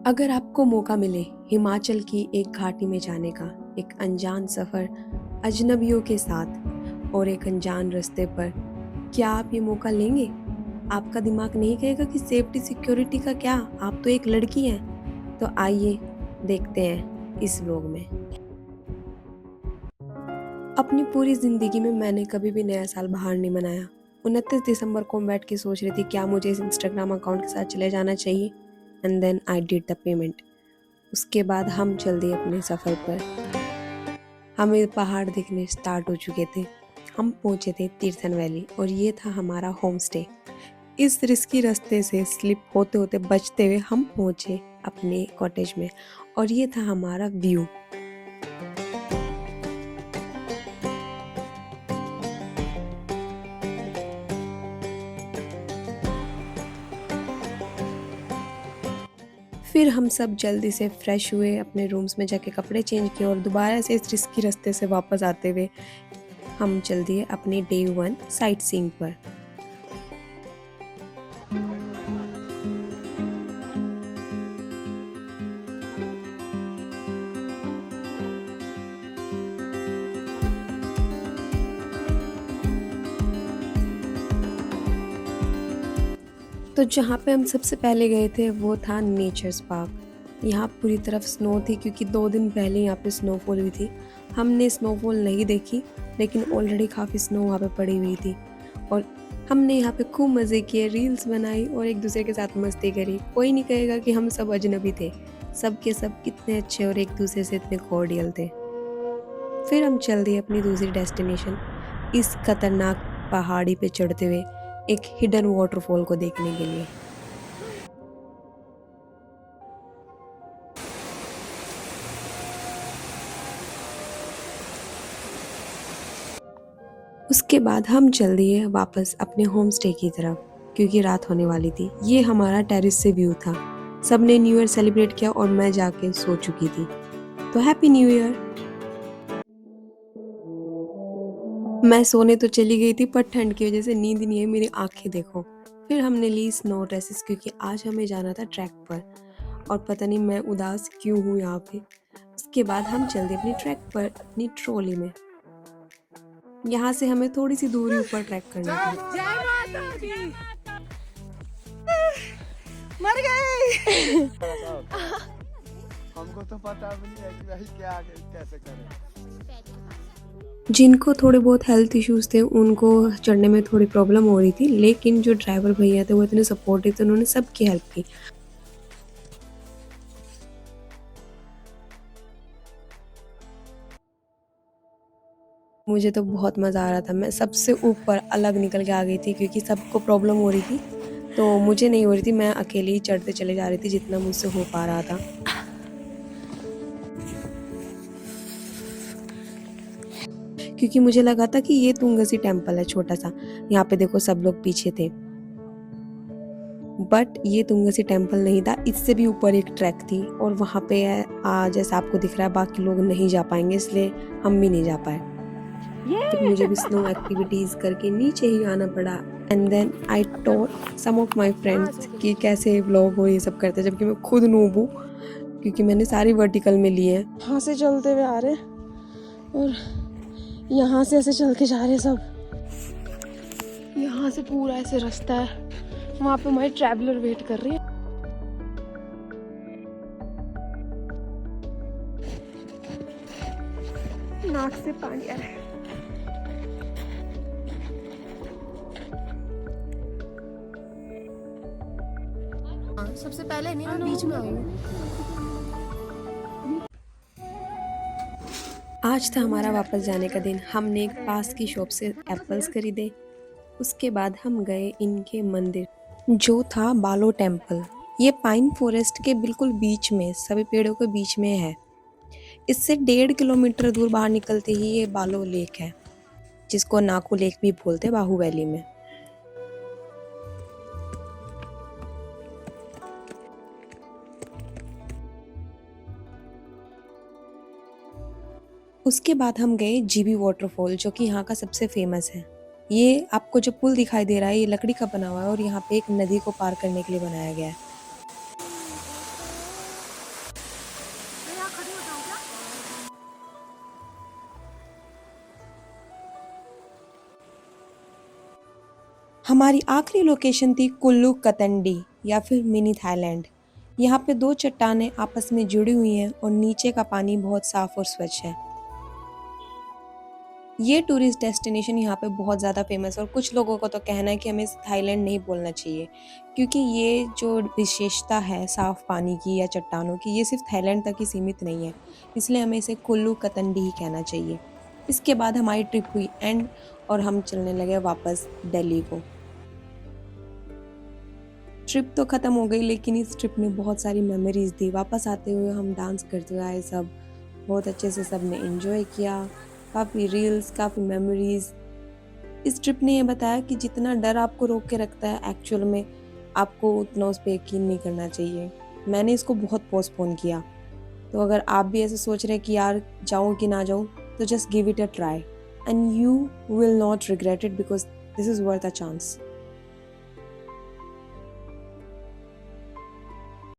अगर आपको मौका मिले हिमाचल की एक घाटी में जाने का, एक अनजान सफ़र अजनबियों के साथ और एक अनजान रास्ते पर, क्या आप ये मौका लेंगे? आपका दिमाग नहीं कहेगा कि सेफ्टी सिक्योरिटी का क्या, आप तो एक लड़की हैं। तो आइए देखते हैं इस व्लॉग में। अपनी पूरी ज़िंदगी में मैंने कभी भी नया साल बाहर नहीं मनाया। 29 दिसंबर को मैं बैठ के सोच रही थी क्या मुझे इस इंस्टाग्राम अकाउंट के साथ चले जाना चाहिए, and then I did the payment. उसके बाद हम चल दिए अपने सफ़र पर। हमें पहाड़ दिखने स्टार्ट हो चुके थे। हम पहुंचे थे तीर्थन वैली और ये था हमारा होम स्टे। इस रिस्की रास्ते से स्लिप होते होते बचते हुए हम पहुंचे अपने कॉटेज में और ये था हमारा व्यू। फिर हम सब जल्दी से फ्रेश हुए, अपने रूम्स में जाके कपड़े चेंज किए और दोबारा से इस रिस्की रास्ते से वापस आते हुए हम चल दिए अपने डे 1 साइट सीइंग पर। तो जहाँ पे हम सबसे पहले गए थे वो था नेचर्स पार्क। यहाँ पूरी तरफ स्नो थी क्योंकि 2 दिन पहले यहाँ पे स्नोफॉल हुई थी। हमने स्नोफॉल नहीं देखी लेकिन ऑलरेडी काफ़ी स्नो वहाँ पे पड़ी हुई थी और हमने यहाँ पे खूब मज़े किए, रील्स बनाई और एक दूसरे के साथ मस्ती करी। कोई नहीं कहेगा कि हम सब अजनबी थे। सब के सब कितने अच्छे और एक दूसरे से इतने कॉर्डियल थे। फिर हम चल दिए अपनी दूसरी डेस्टिनेशन, इस खतरनाक पहाड़ी पे चढ़ते हुए एक हिडन वाटरफॉल को देखने के लिए। उसके बाद हम चल दिए वापस अपने होम स्टे की तरफ क्योंकि रात होने वाली थी। ये हमारा टेरेस से व्यू था। सबने न्यू ईयर सेलिब्रेट किया और मैं जाके सो चुकी थी। तो हैप्पी न्यू ईयर। मैं सोने तो चली गई थी पर ठंड की वजह से नींद नहीं है, मेरी आंखें देखो। फिर हमने ली स्नो ड्रेसेस क्योंकि आज हमें जाना था ट्रैक पर और पता नहीं मैं उदास क्यों हूँ यहाँ पे। उसके बाद हम चल दिए अपनी ट्रैक पर अपनी ट्रॉली में। यहाँ से हमें थोड़ी सी दूरी ऊपर ट्रैक करना था। जय माता दी। मर गए। हमको तो पता भी नहीं है कि भाई क्या कैसे करें। जिनको थोड़े बहुत हेल्थ इश्यूज थे उनको चढ़ने में थोड़ी प्रॉब्लम हो रही थी, लेकिन जो ड्राइवर भैया थे वो इतने सपोर्टिव थे, उन्होंने सबकी हेल्प की। मुझे तो बहुत मज़ा आ रहा था। मैं सबसे ऊपर अलग निकल के आ गई थी क्योंकि सबको प्रॉब्लम हो रही थी तो मुझे नहीं हो रही थी। मैं अकेले ही चढ़ते चले जा रही थी जितना मुझसे हो पा रहा था। क्योंकि मुझे लगा था कि ये तुंगसी टेम्पल है छोटा सा, यहाँ पे देखो सब लोग पीछे थे, बट ये तुंगसी टेम्पल नहीं था। इससे भी ऊपर एक ट्रैक थी और वहाँ पे जैसा आपको दिख रहा है बाकी लोग नहीं जा पाएंगे, इसलिए हम भी नहीं जा पाए। फिर मुझे भी स्नो एक्टिविटीज़ करके नीचे ही आना पड़ा and then I taught some of my friends कि कैसे व्लॉग हो ये सब करते, जबकि मैं खुद नूब हूँ क्योंकि मैंने सारी वर्टिकल में लिए हैं। यहाँ से चलते हुए आ रहे और यहाँ से ऐसे चल के जा रहे सब। यहाँ से पूरा ऐसे रास्ता है, वहाँ पे हमारी ट्रैवलर वेट कर रही है। नाक से पानी आ रहा है। सबसे पहले नहीं, मैं बीच में आई हूँ। आज था हमारा वापस जाने का दिन। हमने एक पास की शॉप से एप्पल्स खरीदे। उसके बाद हम गए इनके मंदिर जो था बालो टेम्पल। ये पाइन फॉरेस्ट के बिल्कुल बीच में, सभी पेड़ों के बीच में है। इससे 1.5 किलोमीटर दूर बाहर निकलते ही ये बालो लेक है, जिसको नाकू लेक भी बोलते हैं बाहू वैली में। उसके बाद हम गए जीबी वाटरफॉल जो कि यहाँ का सबसे फेमस है। ये आपको जो पुल दिखाई दे रहा है ये लकड़ी का बना हुआ है और यहाँ पे एक नदी को पार करने के लिए बनाया गया है। हमारी आखिरी लोकेशन थी कुल्लू कतंडी या फिर मिनी थाईलैंड। यहाँ पे दो चट्टानें आपस में जुड़ी हुई हैं और नीचे का पानी बहुत साफ और स्वच्छ है। ये टूरिस्ट डेस्टिनेशन यहाँ पे बहुत ज़्यादा फेमस है और कुछ लोगों को तो कहना है कि हमें इसे थाईलैंड नहीं बोलना चाहिए, क्योंकि ये जो विशेषता है साफ पानी की या चट्टानों की, ये सिर्फ थाईलैंड तक ही सीमित नहीं है, इसलिए हमें इसे कुल्लू कतंडी ही कहना चाहिए। इसके बाद हमारी ट्रिप हुई एंड और हम चलने लगे वापस दिल्ली को। ट्रिप तो ख़त्म हो गई, लेकिन इस ट्रिप ने बहुत सारी मेमोरीज दी। वापस आते हुए हम डांस करते हुए आए, सब बहुत अच्छे से सब ने एंजॉय किया, काफ़ी रील्स, काफ़ी मेमोरीज। इस ट्रिप ने ये बताया कि जितना डर आपको रोक के रखता है, एक्चुअल में आपको उतना उस पर यकीन नहीं करना चाहिए। मैंने इसको बहुत पोस्टपोन किया, तो अगर आप भी ऐसे सोच रहे हैं कि यार जाऊँ कि ना जाऊँ, तो just give it a try and you will not regret it because this is worth a chance.